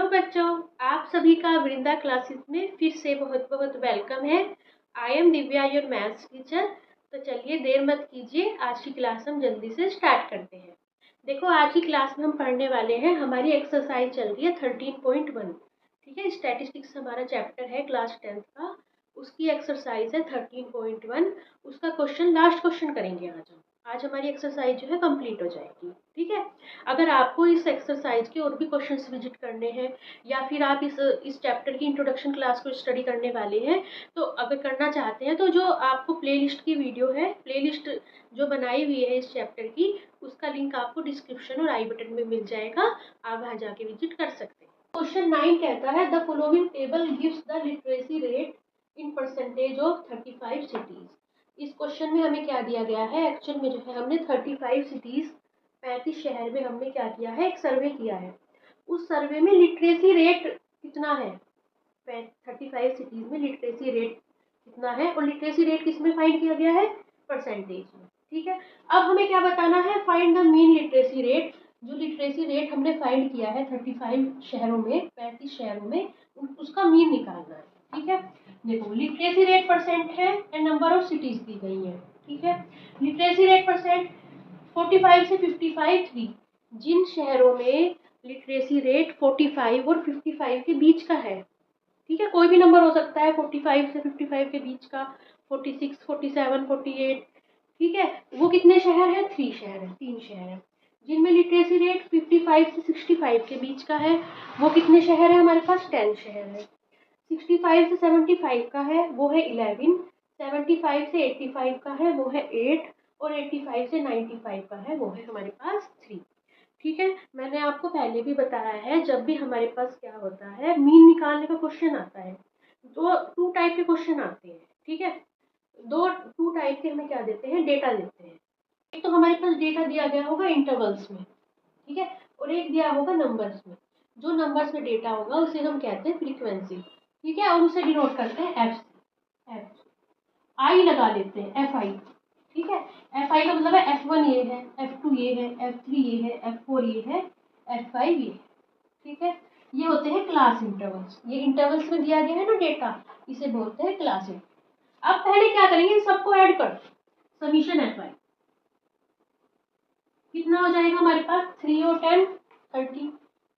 Hello बच्चों, आप सभी का वृंदा क्लासेस में फिर से बहुत बहुत वेलकम है। I am Divya, your maths teacher. तो चलिए देर मत कीजिए, आज की क्लास हम जल्दी से स्टार्ट करते हैं। देखो, आज की क्लास में हम पढ़ने वाले हैं, हमारी एक्सरसाइज चल रही है 13.1। ठीक है, स्टैटिस्टिक्स हमारा चैप्टर है क्लास 10th का, उसकी एक्सरसाइज है 13.1। उसका क्वेश्चन, लास्ट क्वेश्चन करेंगे आज हम। आज हमारी एक्सरसाइज जो है कंप्लीट हो जाएगी। ठीक है, अगर आपको इस एक्सरसाइज के और भी क्वेश्चंस विजिट करने हैं या फिर आप इस चैप्टर की इंट्रोडक्शन क्लास को स्टडी करने वाले हैं, तो अगर करना चाहते हैं तो जो आपको प्लेलिस्ट की वीडियो है, प्लेलिस्ट जो बनाई हुई है इस चैप्टर की, उसका लिंक आपको डिस्क्रिप्शन और आई बटन में मिल जाएगा। आप वहाँ जाके विजिट कर सकते हैं। क्वेश्चन 9 कहता है the following table gives the literacy rate in percentage of 35 cities. इस क्वेश्चन में हमें क्या दिया गया है, एक्चुअल में जो है हमने 35 सिटीज, 35 शहर में हमने क्या किया है, एक सर्वे किया है। उस सर्वे में लिटरेसी रेट कितना है, 35 सिटीज में लिटरेसी रेट कितना है, और लिटरेसी रेट किस में फाइंड किया गया है, परसेंटेज में। ठीक है, अब हमें क्या बताना है, find the mean literacy rate. जो लिटरेसी रेट हमने फाइंड किया है 35 शहरों में, 35 शहरों में, उसका मीन निकालना है। ठीक है, देखो लिटरेसी रेट परसेंट है एंड नंबर ऑफ सिटीज दी गई है। ठीक है, लिटरेसी रेट परसेंट 45 से 55 थी। जिन शहरों में लिटरेसी रेट 45 और 55 के बीच का है, ठीक है, कोई भी नंबर हो सकता है 45 से 55 के बीच का, 46, 47, 48, ठीक है, वो कितने शहर हैं, 3 शहर है, 3 शहर है। जिनमें लिटरेसी रेट 55 से 65 के बीच का है, वो कितने शहर है, हमारे पास 10 शहर है। 65 से 75 का है, वो है 11। 75 से 85 का है, वो है 8। और 85 से 95 का है, वो है हमारे पास 3। ठीक है, मैंने आपको पहले भी बताया है, जब भी हमारे पास क्या होता है, मीन निकालने का क्वेश्चन आता है, तो 2 टाइप के क्वेश्चन आते हैं। ठीक है, 2 टाइप के हमें क्या देते हैं, डेटा देते हैं। एक तो हमारे पास डेटा दिया गया होगा इंटरवल्स में, ठीक है, और एक दिया होगा नंबर्स में। जो नंबर्स में डेटा होगा उसे हम कहते हैं फ्रीक्वेंसी। ठीक है, और उसे डिनोट करते हैं एफ से। एफ आई लगा लेते हैं, एफ आई। ठीक है, एफ आई का मतलब है F1 ये है, F2 ये है, F3 ये है, F4 ये है, F5 ये है। ठीक है, ये होते हैं क्लास इंटरवल्स। ये इंटरवल्स में दिया गया है ना डेटा, इसे बोलते हैं क्लास इंटरवल। अब पहले क्या करेंगे, सबको ऐड कर, समीशन एफ आई कितना हो जाएगा हमारे पास, 3 और 10 30,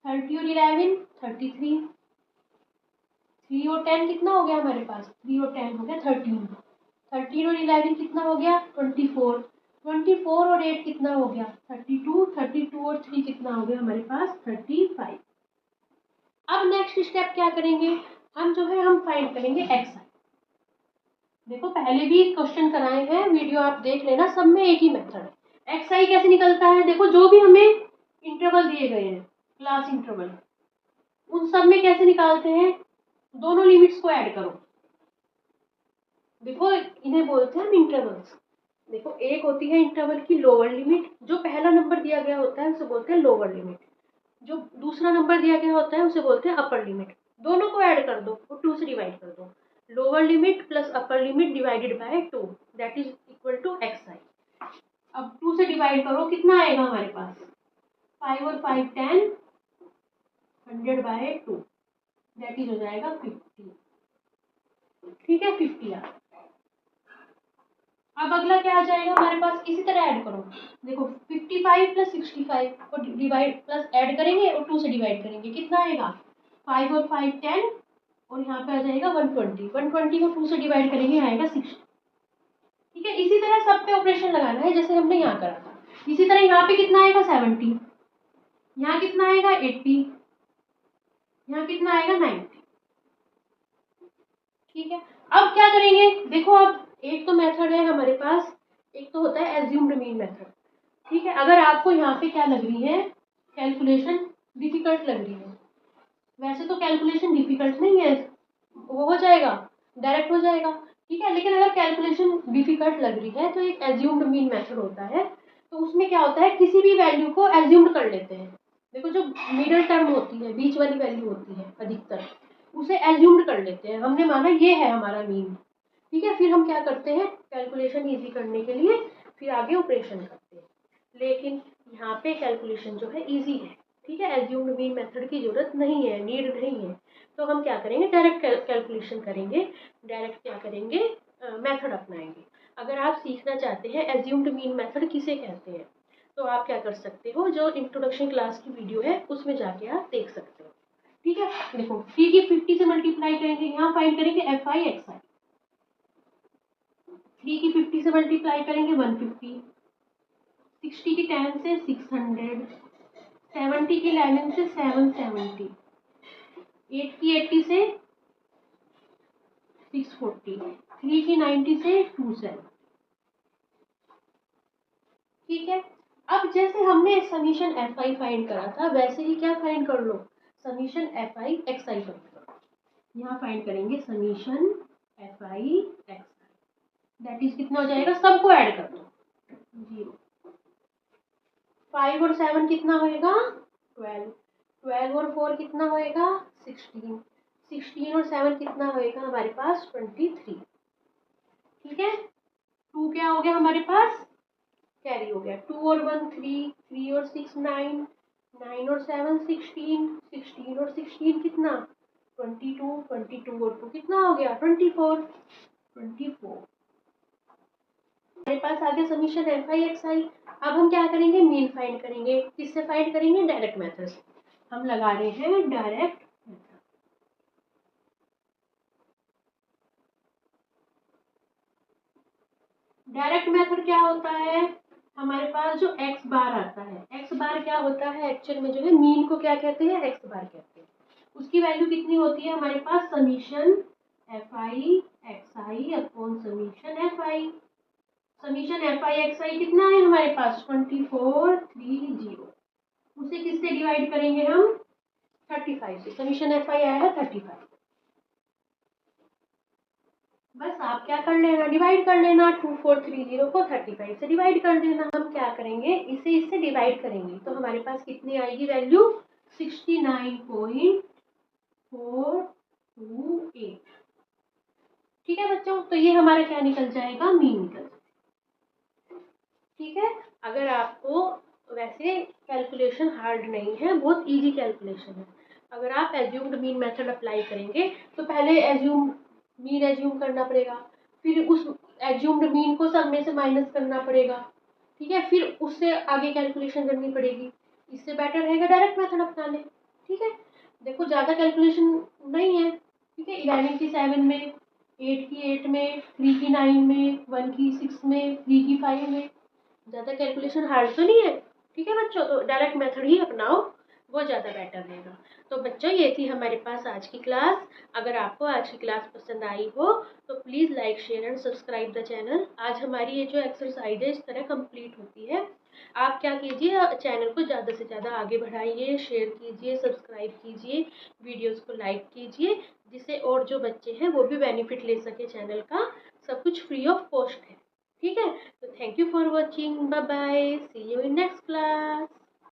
30 और 11 33, 3 और 10 कितना हो गया हमारे पास, 3 और 10 हो गया 13, 13 और 11 कितना हो गया, 24, 24 और 8 कितना हो गया, 32, 32 और 3 कितना हो गया हमारे पास, 35। अब नेक्स्ट स्टेप क्या करेंगे, हम जो है हम फाइंड करेंगे एक्स आई। देखो पहले भी क्वेश्चन कराए हैं, वीडियो आप देख लेना, सब में एक ही मेथड है। एक्स आई कैसे निकलता है, देखो जो भी हमें इंटरवल दिए गए हैं, क्लास इंटरवल, उन सब में कैसे निकालते हैं, दोनों लिमिट्स को ऐड करो। देखो इन्हें बोलते हैं हम इंटरवल्स। देखो एक होती है इंटरवल की लोअर लिमिट, जो पहला नंबर दिया गया होता है उसे बोलते हैं लोअर लिमिट, जो दूसरा नंबर दिया गया होता है उसे बोलते हैं अपर लिमिट। दोनों को ऐड कर दो और 2 से डिवाइड कर दो। Lower limit plus upper limit divided by 2, that is equal to X I. अब 2 से डिवाइड करो, कितना आएगा हमारे पास, 5 और 5 10, 100 बाय 2, दैट इज हो जाएगा 50। ठीक है, 50 आ। अब अगला क्या आ जाएगा हमारे पास, इसी तरह ऐड करो। देखो 55 प्लस 65 को डिवाइड प्लस ऐड करेंगे और 2 से डिवाइड करेंगे, कितना आएगा, 5 और 5 10, और यहाँ पे आ जाएगा 120। 120 को 2 से डिवाइड करेंगे, आएगा 60। ठीक है, इसी तरह सब पे ऑपरेशन लगाना है जैसे हमने यहाँ करा था। इसी तरह यहाँ पे कितना आएगा, 70, यहाँ कितना आएगा 80, यहाँ कितना आएगा 90। ठीक है, अब क्या करेंगे, देखो अब एक तो मेथड है हमारे पास, एक तो होता है एज्यूम्ड मीन मेथड। ठीक है, अगर आपको यहाँ पे क्या लग रही है, कैलकुलेशन डिफिकल्ट लग रही है, वैसे तो कैलकुलेशन डिफिकल्ट नहीं है, वो हो जाएगा, डायरेक्ट हो जाएगा। ठीक है, लेकिन अगर कैलकुलेशन डिफिकल्ट लग रही है तो एक एज्यूम्ड मीन मेथड होता है। तो उसमें क्या होता है, किसी भी वैल्यू को एज्यूम्ड कर लेते हैं। देखो जो मिडल टर्म होती है, बीच वाली वैल्यू होती है अधिकतर, उसे एज्यूम्ड कर लेते हैं, हमने माना ये है हमारा मीन। ठीक है, फिर हम क्या करते हैं, कैलकुलेशन इजी करने के लिए फिर आगे ऑपरेशन करते हैं। लेकिन यहाँ पे कैलकुलेशन जो है इजी है। ठीक है, एज्यूम्ड मीन मेथड की जरूरत नहीं है, नीड नहीं है। तो हम क्या करेंगे, डायरेक्ट कैलकुलेशन करेंगे, डायरेक्ट क्या करेंगे, मेथड अपनाएंगे। अगर आप सीखना चाहते हैं एज्यूम्ड मीन मेथड किसे कहते हैं, तो आप क्या कर सकते हो, जो इंट्रोडक्शन क्लास की वीडियो है उसमें जाके आप देख सकते हो। ठीक है, देखो 3 की 50 से मल्टीप्लाई करेंगे, यहाँ फाइंड करेंगे एफ आई एक्स आई। 3 की 50 से मल्टीप्लाई करेंगे 150, 60 की 10 से 600, 70 की 11 से 770, 8 की 80 से 640, 3 की 90 से 27। ठीक है, अब जैसे हमने समीशन एफ आई फाइंड करा था, वैसे ही क्या फाइंड कर लो, summation F I X I find करो। यहाँ फाइंड करेंगे summation F I X I, that is कितना हो जाएगा, सबको ऐड कर दो 0। 5 और 7 कितना होएगा 12, 12 और 4 कितना होएगा 16, 16 और 7 कितना होएगा हमारे पास 23। ठीक है, 2 क्या हो गया हमारे पास, कैरी हो गया, 2 और 1 3, 3 और 6 9, 9 और 7 16, 16 और 16 कितना 22, 22 और 2 कितना हो गया 24, 24। हमारे पास आ गया summation F I X I. अब हम क्या करेंगे, मीन फाइंड करेंगे। किससे फाइंड करेंगे, डायरेक्ट मेथड से। हम लगा रहे हैं डायरेक्ट मेथड। डायरेक्ट मेथड क्या होता है, हमारे पास जो एक्स बार आता है, एक्स बार क्या होता है एक्चुअल में, जो है मीन को क्या कहते हैं, एक्स बार कहते हैं। उसकी वैल्यू कितनी होती है हमारे पास, summation F I X I upon summation F I. Summation F I X I कितना है हमारे पास 2430। उसे किससे डिवाइड करेंगे हम 35 से। समीशन एफ आई आएगा 35। बस आप क्या कर लेना, डिवाइड कर लेना, 2430 को 35 से डिवाइड कर देना। हम क्या करेंगे, इसे इससे डिवाइड करेंगे तो हमारे पास कितनी आएगी वैल्यू 69.428। ठीक है बच्चों, तो ये हमारा क्या निकल जाएगा, मीन निकल जाएगा। ठीक है, अगर आपको, वैसे कैलकुलेशन हार्ड नहीं है, बहुत इजी कैलकुलेशन है। अगर आप एज्यूम्ड मीन मेथड अप्लाई करेंगे तो पहले मीन एज्यूम करना पड़ेगा, फिर उस एज्यूम्ड मीन को सब में से माइनस करना पड़ेगा। ठीक है, फिर उससे आगे कैलकुलेशन करनी पड़ेगी। इससे बेटर रहेगा डायरेक्ट मेथड अपना लें। ठीक है, देखो ज़्यादा कैलकुलेशन नहीं है। ठीक है, 11 की 7 में, 8 की 8 में, 3 की 9 में, 1 की 6 में, 3 की 5 में, ज़्यादा कैलकुलेशन हार्ड तो नहीं है। ठीक है बच्चों, तो डायरेक्ट मेथड ही अपनाओ, वो ज़्यादा बेटर रहेगा। तो बच्चों ये थी हमारे पास आज की क्लास। अगर आपको आज की क्लास पसंद आई हो तो please like share and subscribe the channel. आज हमारी ये जो एक्सरसाइज है इस तरह कंप्लीट होती है। आप क्या कीजिए, चैनल को ज़्यादा से ज़्यादा आगे बढ़ाइए, शेयर कीजिए, सब्सक्राइब कीजिए, वीडियोज़ को लाइक कीजिए, जिससे और जो बच्चे हैं वो भी बेनिफिट ले सके चैनल का। सब कुछ फ्री ऑफ कॉस्ट है। ठीक है, तो thank you for watching, bye bye, see you in next class.